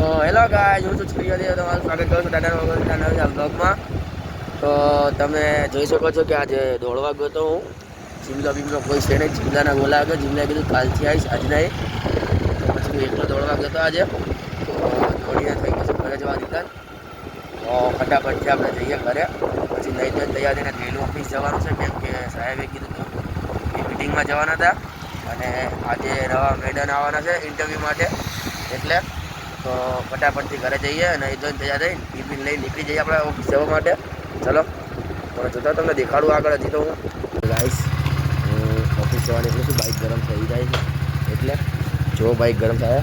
તો hello guys, હું છું છોડીયા તમારું સ્વાગત કરું છું ટાટા બ્લોગમાં. તો તમે જોઈ શકો છો કે આજે દોડવા ગયો તો હું જીમલો કોઈ છે નહીં. જીમલાના બોલા આવ્યો, જીમલાએ કીધું કાલથી આવીશ, આજ નહીં. તો પછી હું એકલો દોડવા ગયો તો આજે. તો દોડીને થઈ ગયું ઘરે જવા દીધા. તો ફટાફટથી આપણે જઈએ ઘરે. પછી નહીં તો તૈયાર થઈને રેલવે ઓફિસ જવાનું છે, કેમ કે સાહેબે કીધું હતું એ મિટિંગમાં જવાના હતા અને આજે નવા મેડમ આવવાના છે ઇન્ટરવ્યૂ માટે. એટલે તો ફટાફટથી ઘરે જઈએ અને એ જોઈને તૈયાર થઈને ટિફિન લઈને નીકળી જઈએ આપણે ઓફિસ જવા માટે. ચલો તો જોતા તમને દેખાડું આગળ. હજી તો હું ગાઈસ હું ઓફિસ જવા નીકળું છું. બાઇક ગરમ થઈ જાય છે એટલે જો બાઇક ગરમ થાય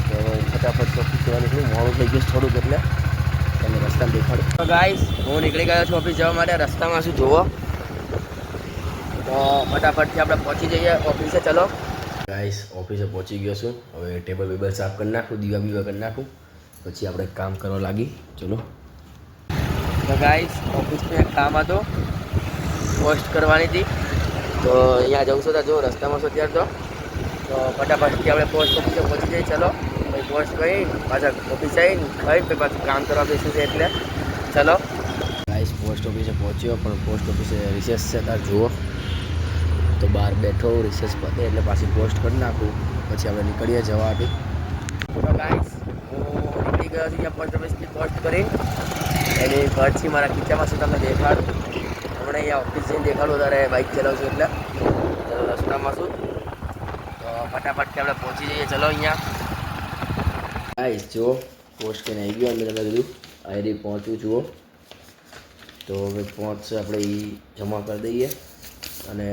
તો ફટાફટ ઓફિસ જવા નીકળું. મોડું થઈ ગયું થોડુંક એટલે તમને રસ્તામાં દેખાડું. તો ગાઈસ હું નીકળી ગયો છું ઓફિસ જવા માટે. રસ્તામાં શું જોવો તો ફટાફટથી આપણે પહોંચી જઈએ ઓફિસે. ચલો ગાઈસ ઓફિસે પહોંચી ગયો છું. હવે ટેબલ બેબલ સાફ કરી નાખું, દીવા બીવા કરી નાખું, પછી આપણે કામ કરવા લાગી. ચલો તો ગાઈસ ઓફિસનું એક કામ હતું, પોસ્ટ કરવાની હતી. તો અહીંયા જવું છું તો જો રસ્તામાં છું અત્યારે. તો ફટાફટથી આપણે પોસ્ટ ઓફિસે પહોંચી જઈએ. ચલો પછી પોસ્ટ કરી પાછા ઓફિસ આવીને ખાઈ પછી પાછું કામ કરવા બેસું છે એટલે ચલો ગાઈસ પોસ્ટ ઓફિસે પહોંચ્યો, પણ પોસ્ટ ઓફિસે રિસેસ છે તાર જુઓ. તો બહાર બેઠો, રિસેસ પતે એટલે પાછી પોસ્ટ કરી નાખું, પછી આપણે નીકળીએ જવા આપી. તો ગાઈસ હું નીકળી ગયો છું ત્યાં પોસ્ટ ઓફિસથી પોસ્ટ કરી. એની ઘરથી મારા ખીચામાં શું તમને દેખાડું. હમણાં અહીંયા ઓફિસ જઈને દેખાડું ત્યારે બાઇક ચલાવું છું એટલે રસ્તામાં શું. તો ફટાફટથી આપણે પહોંચી જઈએ. ચલો અહીંયા ગાઈસ જુઓ પોસ્ટ કરીને આવી ગયો. અમે તમે કીધું આઈડી પહોંચું જુઓ. તો હવે પહોંચશે આપણે એ જમા કરી દઈએ અને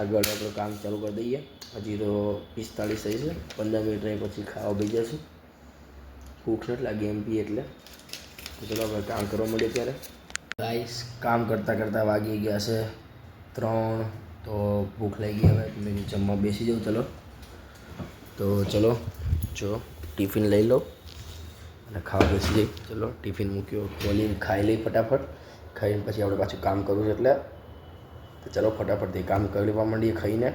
આગળ આપણું કામ ચાલુ કરી દઈએ. હજી તો 45 થઈ છે, 15 મિનિટ રહી પછી ખાવા બી જશું. ભૂખ નથી લાગી એમ પી એટલે. તો ચલો આપણે કામ કરવા મળીએ ત્યારે. ગાઈસ કામ કરતાં કરતાં વાગી ગયા છે 3. તો ભૂખ લાગી, હવે મેં જમવા બેસી જાઉં. ચલો તો ચલો જો ટિફિન લઈ લો અને ખાવા બેસી જઈ. ચલો ટિફિન મૂક્યો, ખોલીને ખાઈ લઈ ફટાફટ. ખાઈને પછી આપણે પાછું કામ કરવું છે એટલે તો ચલો ફટાફટથી કામ કરી લેવા માંડીએ ખાઈને.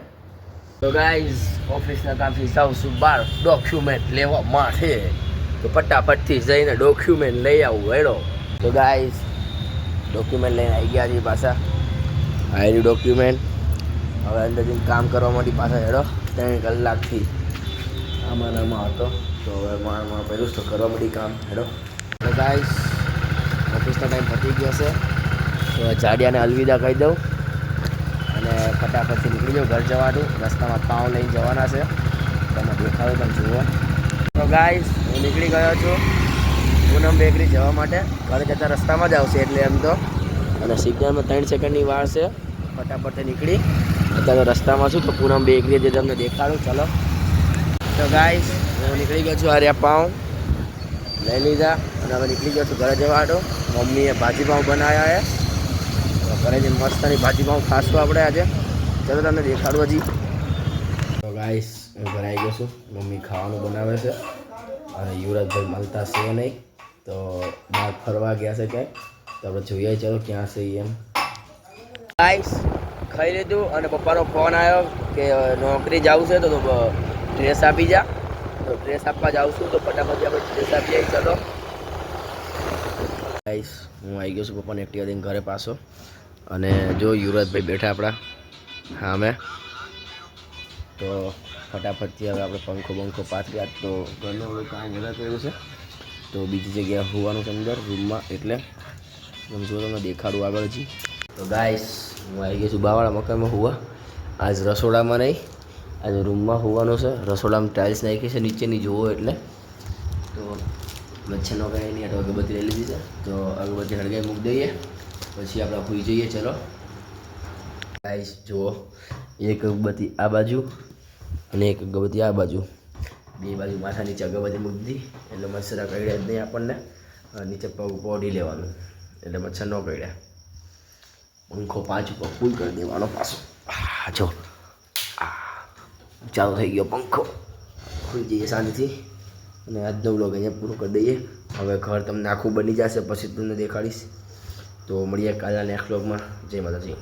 તો ગાઈઝ ઓફિસના કામથી જાઉં છું બહાર ડોક્યુમેન્ટ લેવા માટે. તો ફટાફટથી જઈને ડોક્યુમેન્ટ લઈ આવું હેડો. તો ગાઈઝ ડોક્યુમેન્ટ લઈને આવી ગયા છીએ પાછા. આવેલું ડોક્યુમેન્ટ. હવે અંદર જઈને કામ કરવા માટે પાછા હેડો. 3 કલાકથી આમાં હતો તો હવે મારા પહેલું તો કરવા માંડી કામ હેડો. તો ગાઈઝ ઓફિસનો ટાઈમ પતી ગયો છે. તો જાડિયાને અલવિદા કહી દઉં અને ફટાફટથી નીકળી જાઉં ઘર જવાનું. રસ્તામાં પાઉં લઈને જવાના છે, તમે દેખાડો તમે જુઓ. તો ગાઈસ હું નીકળી ગયો છું પૂનમ બેકરી જવા માટે. ઘરે જતાં રસ્તામાં જ આવશે એટલે એમ તો, અને સિગ્નલમાં 3 સેકન્ડની વાર છે. ફટાફટથી નીકળી અત્યારે તો રસ્તામાં છું. તો પૂનમ બેકરી જે તમને દેખાડું. ચલો તો ગાઈસ હું નીકળી ગયો છું. આ પાઉં લઈ લીધા અને હવે નીકળી ગયો છું ઘરે જવાનું. મમ્મીએ ભાજી પાઉં બનાવ્યા છે. ઘરે જઈને મસ્તની ભાજી પાઉં ખાશું આપણે આજે. ચલો તમને દેખાડું હજી. તો ગાઈસ હું ઘરે આવી ગયો છું. મમ્મી ખાવાનું બનાવે છે અને યુવરાજભાઈ મળતા છે નહીં, તો બહાર ફરવા ગયા છે ક્યાંય. તો આપણે જોઈએ ચલો ક્યાં છે એમ. ગાઈસ ખાઈ લીધું અને પપ્પાનો ફોન આવ્યો કે નોકરી જવું છે તો ડ્રેસ આપી જા. તો ડ્રેસ આપવા જાઉં છું. તો ફટાફટ આપણે ડ્રેસ આપી આવી. ચલો ગાઈસ હું આવી ગયો છું પપ્પાને એકટીવા દઈને ઘરે પાછો. અને જો યુવરાજભાઈ બેઠા આપણા સામે. તો ફટાફટથી હવે આપણે પંખો બંખો પાથરી. આજ તો ઘરનું હવે કામ વધારે કર્યું છે તો બીજી જગ્યાએ હોવાનું છે અંદર રૂમમાં, એટલે તમે જો તમને દેખાડું આગળ હજી. તો ગાઈસ હું આવી ગયો છું બાવાળા મકાનમાં હોવા. આજ રસોડામાં નહીં, આજે રૂમમાં હોવાનું છે. રસોડામાં ટાઇલ્સ નાખી છે નીચેની જુઓ એટલે. તો મચ્છરનો કાંઈ નહીં, આ અગરબત્તી લઈ લીધી છે. તો અગરબત્તી હળગાઈ મૂકી દઈએ પછી આપણે સૂઈ જઈએ. ચલો ગાઈસ જુઓ, એક અગરબત્તી આ બાજુ અને એક અગરબત્તી આ બાજુ, બે બાજુ માથા નીચે અગરબત્તી મૂકી દીધી એટલે મચ્છર કરડ્યા જ નહીં આપણને. નીચે પગ પોઢી લેવાનું એટલે મચ્છર ન કરડ્યા. પંખો 5 ઉપર ફૂલ કરી દેવાનો પાછો. જો ચાલુ થઈ ગયો પંખો. ખુલી જઈએ શાંતિથી અને આજનો વ્લોગ અહીંયા પૂરો કરી દઈએ. હવે ઘર તમને આખું બની જશે પછી તમને દેખાડીશ. તો મળીએ કાલના નેક્સ્ટ વ્લોગમાં. જય માતાજી.